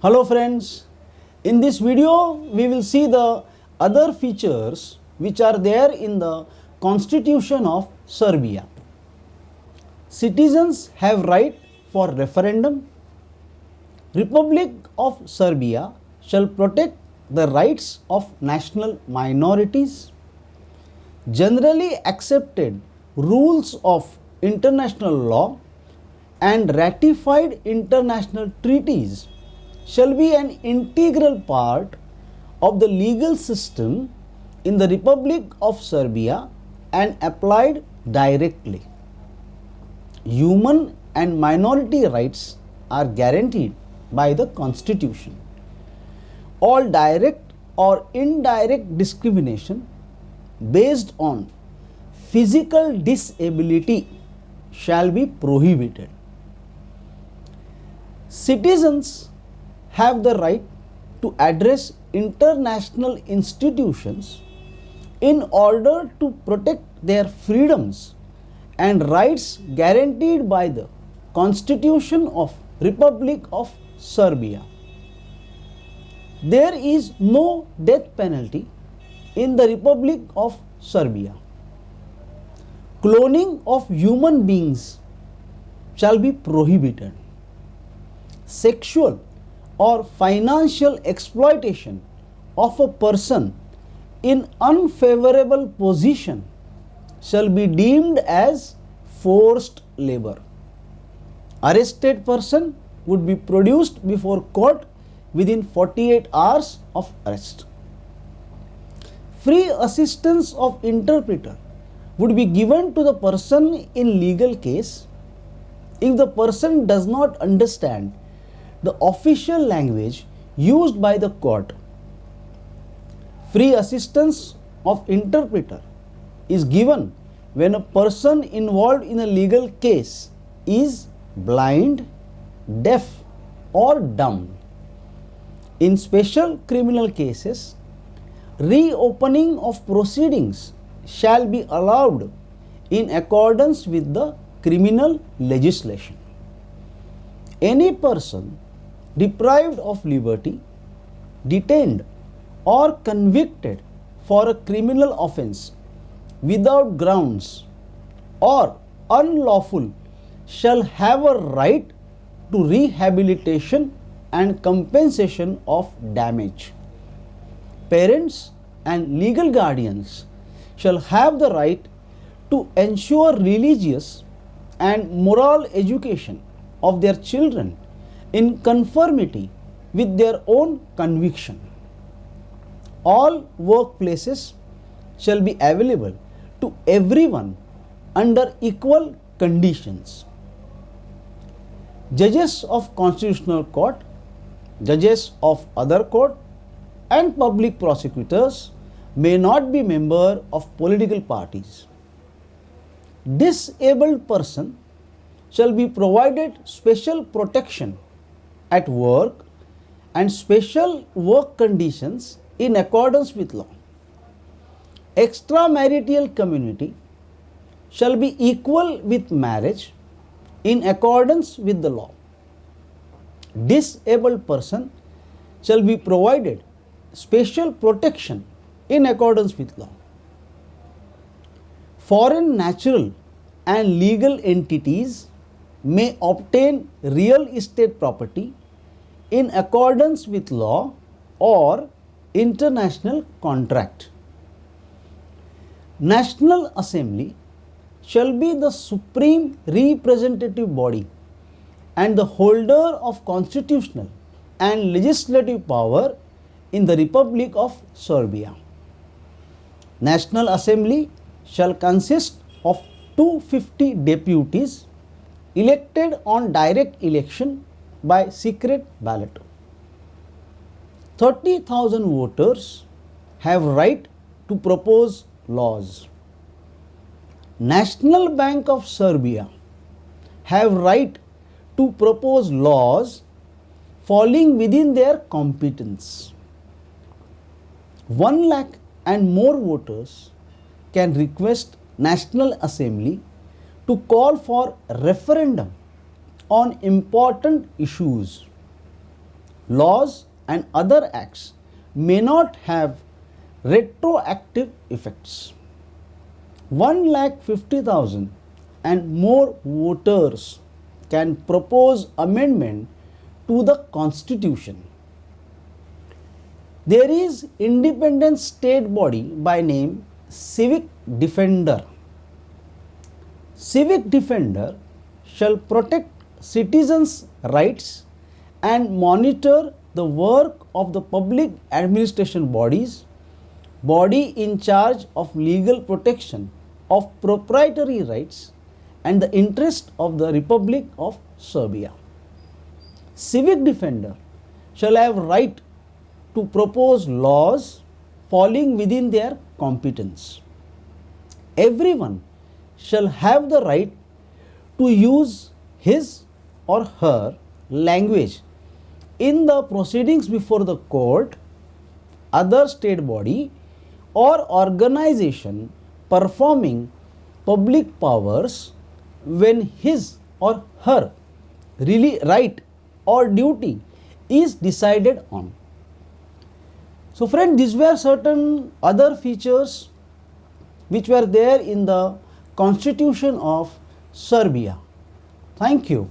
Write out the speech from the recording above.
Hello friends, in this video we will see the other features which are there in the Constitution of Serbia. Citizens have right for referendum. Republic of Serbia shall protect the rights of national minorities. Generally accepted rules of international law and ratified international treaties shall be an integral part of the legal system in the Republic of Serbia and applied directly. Human and minority rights are guaranteed by the Constitution. All direct or indirect discrimination based on physical disability shall be prohibited. Citizens have the right to address international institutions in order to protect their freedoms and rights guaranteed by the Constitution of Republic of Serbia. There is no death penalty in the Republic of Serbia. Cloning of human beings shall be prohibited. Sexual or financial exploitation of a person in unfavorable position shall be deemed as forced labor. Arrested person would be produced before court within 48 hours of arrest. Free assistance of interpreter would be given to the person in legal case if the person does not understand the official language used by the court. Free assistance of interpreter is given when a person involved in a legal case is blind, deaf or dumb. In special criminal cases, reopening of proceedings shall be allowed in accordance with the criminal legislation. Any person deprived of liberty, detained or convicted for a criminal offence without grounds or unlawful shall have a right to rehabilitation and compensation of damage. Parents and legal guardians shall have the right to ensure religious and moral education of their children in conformity with their own conviction. All workplaces shall be available to everyone under equal conditions. Judges of Constitutional Court, judges of other court and public prosecutors may not be members of political parties. Disabled person shall be provided special protection at work and special work conditions in accordance with law. Extramarital community shall be equal with marriage in accordance with the law. Disabled person shall be provided special protection in accordance with law. Foreign natural and legal entities may obtain real estate property in accordance with law or international contract. National Assembly shall be the supreme representative body and the holder of constitutional and legislative power in the Republic of Serbia. National Assembly shall consist of 250 deputies elected on direct election by secret ballot. 30,000 voters have right to propose laws. National Bank of Serbia have right to propose laws falling within their competence. 1 lakh and more voters can request National Assembly to call for referendum on important issues. laws and other acts may not have retroactive effects. 1,50,000 and more voters can propose amendment to the constitution. There is independent state body by name Civic Defender. Civic Defender shall protect citizens' rights and monitor the work of the public administration bodies, body in charge of legal protection of proprietary rights and the interest of the Republic of Serbia. Civic Defender shall have right to propose laws falling within their competence. Everyone shall have the right to use his or her language in the proceedings before the court, other state body or organization performing public powers when his or her really right or duty is decided on. So friend, these were certain other features which were there in the Constitution of Serbia. Thank you.